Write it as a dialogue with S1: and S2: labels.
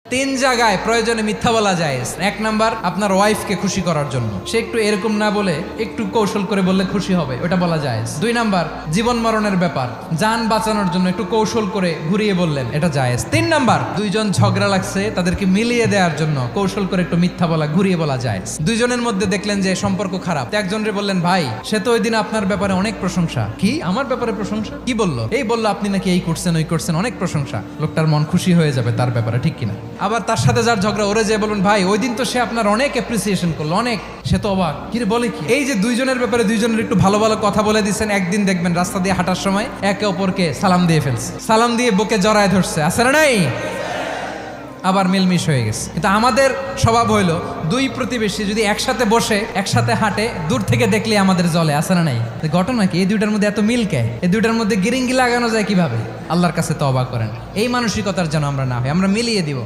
S1: তিন জায়গায় প্রয়োজনে মিথ্যা বলা যায়। এক নাম্বার, আপনার ওয়াইফকে খুশি করার জন্য, সে একটু এরকম না বলে একটু কৌশল করে বললে খুশি হবে, ওটা বলা যায়। দুই নাম্বার, জীবন মরণের ব্যাপার, যান বাঁচানোর জন্য একটু কৌশল করে ঘুরিয়ে বললেন, এটা জায়েজ। তিন নাম্বার, দুইজন ঝগড়া লাগছে তাদেরকে মিলিয়ে দেওয়ার জন্য কৌশল করে একটু মিথ্যা বলা, ঘুরিয়ে বলা যায়। দুইজনের মধ্যে দেখলেন যে সম্পর্ক খারাপ, একজনরে বললেন, ভাই সে তো ওই দিন আপনার ব্যাপারে অনেক প্রশংসা। কি আমার ব্যাপারে প্রশংসা? কি বললো? এই বললো আপনি নাকি এই করছেন ওই করছেন, অনেক প্রশংসা। লোকটার মন খুশি হয়ে যাবে তার ব্যাপারে, ঠিক কিনা? আবার তার সাথে যার ঝগড়া, ওরে যে বলুন, ভাই ওই দিন তো সে আপনার অনেক অ্যাপ্রিসিয়েশন করলো, অনেক। সে তো অবাক, কি রে বলে কি? এই যে দুইজনের ব্যাপারে দুইজনের একটু ভালো ভালো কথা বলে দিচ্ছেন, একদিন দেখবেন রাস্তা দিয়ে হাঁটার সময় একে অপরকে সালাম দিয়ে ফেলছে, সালাম দিয়ে বুকে জড়ায় ধরছে, আছে না নাই? আবার মিলমিশ হয়ে গেছে। কিন্তু আমাদের স্বভাব হইলো, দুই প্রতিবেশী যদি একসাথে বসে একসাথে হাঁটে, দূর থেকে দেখলে আমাদের জ্বলে, আছে না নাই? ঘটনা কি? এই দুইটার মধ্যে এত মিল কে? এই দুইটার মধ্যে গিরিঙ্গি লাগানো যায় কিভাবে? আল্লাহর কাছে তওবা করেন, এই মানসিকতার যেন আমরা না হয়, আমরা মিলিয়ে দিব।